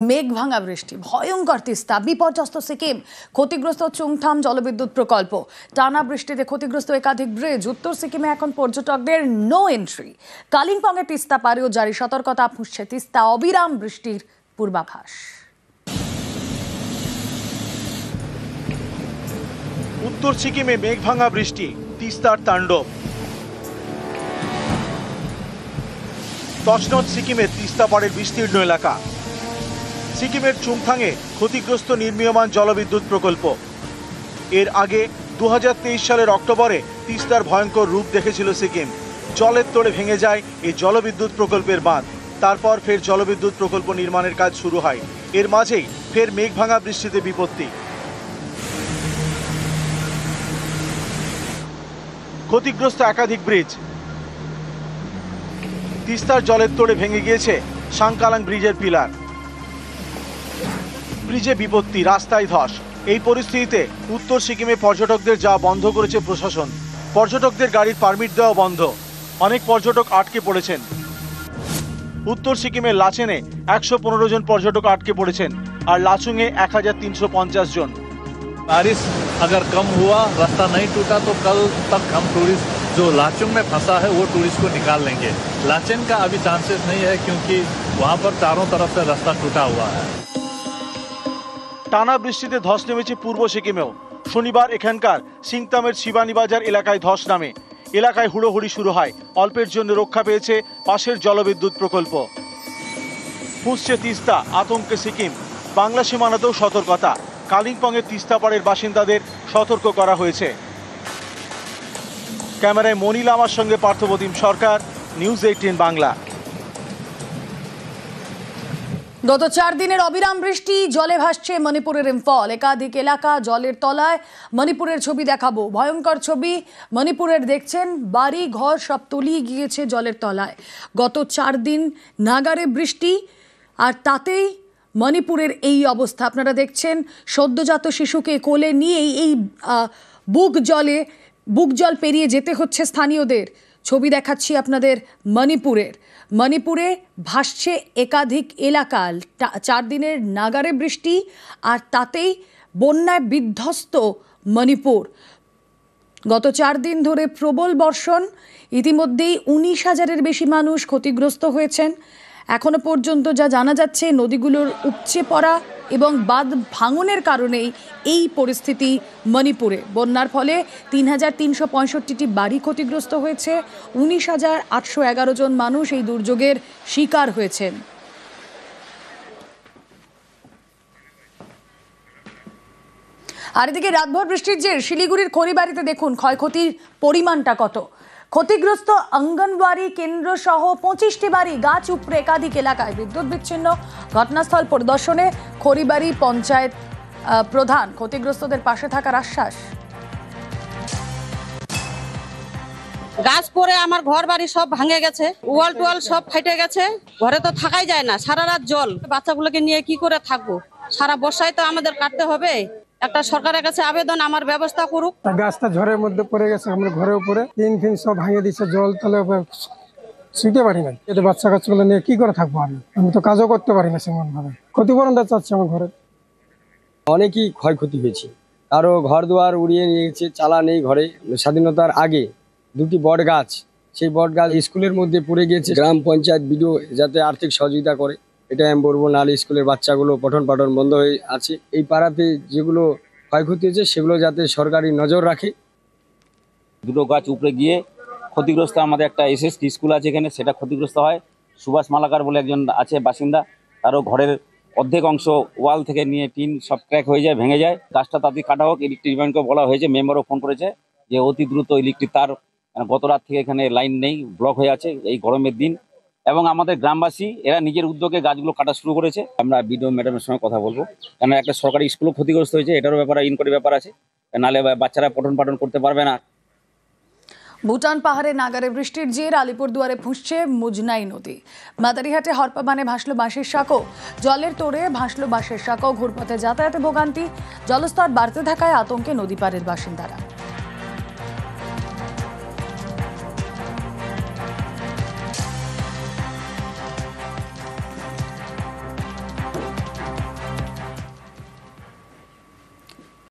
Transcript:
মেঘ ভাঙা বৃষ্টি, ভয়ঙ্কর তিস্তা, বিপর্যস্ত সিকিম, ক্ষতিগ্রস্ত চুংথাম জলবিদ্যুৎ প্রকল্প, টানা বৃষ্টিতে ক্ষতিগ্রস্ত একাধিক ব্রিজ। উত্তর সিকিমে এখন পর্যটকদের নো এন্ট্রি। কালিম্পংয়ে তিস্তা পারেও জারি সতর্কতা, ফুঁসছে তিস্তা, অবিরাম বৃষ্টির পূর্বাভাস। উত্তর সিকিমে মেঘ ভাঙা বৃষ্টি, তিস্তার তাণ্ডব। তছনছ সিকিমের তিস্তা পাড়ের বিস্তীর্ণ এলাকা। সিকিমের চুংথাংয়ে ক্ষতিগ্রস্ত নির্মীয়মান জলবিদ্যুৎ প্রকল্প। এর আগে 2023 সালের অক্টোবরে তিস্তার ভয়ঙ্কর রূপ দেখেছিল সিকিম। জলের তোড়ে ভেঙে যায় এই জলবিদ্যুৎ প্রকল্পের বাঁধ। তারপর ফের জলবিদ্যুৎ প্রকল্প নির্মাণের কাজ শুরু হয়। এর মাঝেই ফের মেঘ ভাঙা বৃষ্টিতে বিপত্তি। ক্ষতিগ্রস্ত একাধিক ব্রিজ। তিস্তার জলের তোড়ে ভেঙে গিয়েছে সাংকালাং ব্রিজের পিলার। ব্রিজে বিপত্তি, রাস্তায় ধস। এই পরিস্থিতিতে উত্তর সিকিমে পর্যটকদের যাওয়া বন্ধ করেছে প্রশাসন। পর্যটকদের গাড়ির পারমিট দেওয়া বন্ধ। অনেক পর্যটক আটকে পড়েছেন। উত্তর সিকিমের লাচেনে 115 জন পর্যটক আটকে পড়েছেন, আর লাচুংয়ে 1350 জন। बारिश अगर कम हुआ, रास्ता नहीं टूटा तो कल तक हम टूरिस्ट जो लाचुंग में फंसा है वो टूरिस्ट को निकाल लेंगे। लाचेन का अभी चांसेस नहीं है क्योंकि वहाँ पर चारों तरफ से रास्ता टूटा हुआ है। টানা বৃষ্টিতে ধস নেমেছে পূর্ব সিকিমেও। শনিবার এখানকার সিংতামের শিবানী বাজার এলাকায় ধস নামে। এলাকায় হুড়োহুড়ি শুরু হয়। অল্পের জন্য রক্ষা পেয়েছে পাশের জলবিদ্যুৎ প্রকল্প। ফুঁসছে তিস্তা, আতঙ্কে সিকিম। বাংলা সীমানাতেও সতর্কতা। কালিম্পংয়ের তিস্তা পাড়ের বাসিন্দাদের সতর্ক করা হয়েছে। ক্যামেরায় মনি লামার সঙ্গে পার্থপ্রতিম সরকার, নিউজ 18 বাংলা। গত 4 দিনের অবিরাম বৃষ্টি, জলে ভাসছে মণিপুরের ইম্ফল। একাধিক এলাকা জলের তলায়। মণিপুরের ছবি দেখাবো, ভয়ঙ্কর ছবি মণিপুরের। দেখছেন বাড়ি ঘর সব তলিয়ে গিয়েছে জলের তলায়। গত 4 দিন নাগারে বৃষ্টি, আর তাতেই মণিপুরের এই অবস্থা। আপনারা দেখছেন সদ্যজাত শিশুকে কোলে নিয়েই এই বুক জল পেরিয়ে যেতে হচ্ছে স্থানীয়দের। ছবি দেখাচ্ছি আপনাদের মণিপুরে ভাসছে একাধিক এলাকা। 4 দিনের নাগারে বৃষ্টি, আর তাতেই বন্যায় বিধ্বস্ত মণিপুর। গত 4 দিন ধরে প্রবল বর্ষণ। ইতিমধ্যেই 19,000-এর বেশি মানুষ ক্ষতিগ্রস্ত হয়েছেন। এখনো পর্যন্ত যা জানা যাচ্ছে, নদীগুলোর উপচে পড়া এবং বাঁধ ভাঙনের কারণেই এই পরিস্থিতি মণিপুরে। বন্যার ফলে 3,365টি বাড়ি ক্ষতিগ্রস্ত হয়েছে। 19,811 জন মানুষ এই দুর্যোগের শিকার হয়েছেন। আর এদিকে রাতভর বৃষ্টির জের শিলিগুড়ির খড়িবাড়িতে দেখুন ক্ষয়ক্ষতির পরিমাণটা কত। ক্ষতিগ্রস্ত অঙ্গনওয়াড়ি কেন্দ্র সহ 25টি বাড়ি, গাছ উপড়ে একাধিক এলাকায় বিদ্যুৎ বিচ্ছিন্ন। ঘটনাস্থল পরিদর্শনে খড়িবাড়ি পঞ্চায়েত প্রধান। ক্ষতিগ্রস্তদের পাশে থাকার আশ্বাস। গাছ পড়ে আমার ঘর বাড়ি সব ভাঙে গেছে, ওয়াল টোয়াল সব ফাইটে গেছে। ঘরে তো থাকাই যায় না, সারা রাত জল। বাচ্চাগুলোকে নিয়ে কি করে থাকবো? সারা বর্ষায় তো আমাদের কাটতে হবে। একটা সরকারের কাছে আবেদন, আমার ব্যবস্থা করুক। গাছটা ঝড়ের মধ্যে পড়ে গেছে, আমার ঘরের উপরে টিন ফিন সব ভাঙে দিচ্ছে। জল তলে শুইতে পারি না। এতে বাচ্চা কাচ্চাগুলো নিয়ে কি করে থাকবো? আমি তো কাজও করতে পারি না সেমন ভাবে। ক্ষতিপূরণটা চাচ্ছি আমার ঘরে। অনেকই ক্ষয়ক্ষতি হয়েছে, আরো ঘর দুয়ার উড়িয়ে নিয়েছে, চালা নেই ঘরে। স্বাধীনতার আগে 2টি বট গাছ, সেই বট গাছ স্কুলের মধ্যে পড়ে গিয়েছে। গ্রাম পঞ্চায়েত বিডিও যাতে আর্থিক সহযোগিতা করে, এটা আমি বলবো। নাহলে স্কুলের বাচ্চাগুলো পঠন পাঠন বন্ধ হয়ে আছে। এই পাড়াতে যেগুলো ক্ষয়ক্ষতি হয়েছে সেগুলো যাতে সরকারি নজর রাখে। 2টো গাছ উপরে গিয়ে ক্ষতিগ্রস্ত। আমাদের একটা এসএসটি স্কুল আছে এখানে, সেটা ক্ষতিগ্রস্ত হয়। সুভাষ মালাকার বলে একজন আছে বাসিন্দা, তারও ঘরের অর্ধেক অংশ ওয়াল থেকে নিয়ে টিন সব ক্র্যাক হয়ে যায়, ভেঙে যায়। গাছটা তাড়াতাড়ি কাটা হোক, ইলেকট্রিক ডিপার্টমেন্টকে বলা হয়েছে। মেম্বারও ফোন করেছে যে অতি দ্রুত ইলেকট্রিক তার, গত রাত থেকে এখানে লাইন নেই, ব্লক হয়ে আছে এই গরমের দিন। এবং আমাদের গ্রামবাসী এরা নিজের উদ্যোগে গাছগুলো কাটা শুরু করেছে। আমরা বিডিও ম্যাডামের সঙ্গে কথা বলবো, কারণ একটা সরকারি স্কুলও ক্ষতিগ্রস্ত হয়েছে, এটারও ব্যাপারে ইনকোয়ারি ব্যাপার আছে, নাহলে বাচ্চারা পঠন পাঠন করতে পারবে না। ভুটান পাহাড়ে নাগারে বৃষ্টির জের আলিপুরদুয়ারে ফুঁসছে মুজনাই নদী। মাদারিহাটে হরপাবানে ভাসলো বাঁশের সাঁকো। জলের তোড়ে ভাসলো বাঁশের সাঁকো। ঘুরপথে যাতায়াতে ভোগান্তি। জলস্তর বাড়তে থাকায় আতঙ্কে নদী পাড়ের বাসিন্দারা।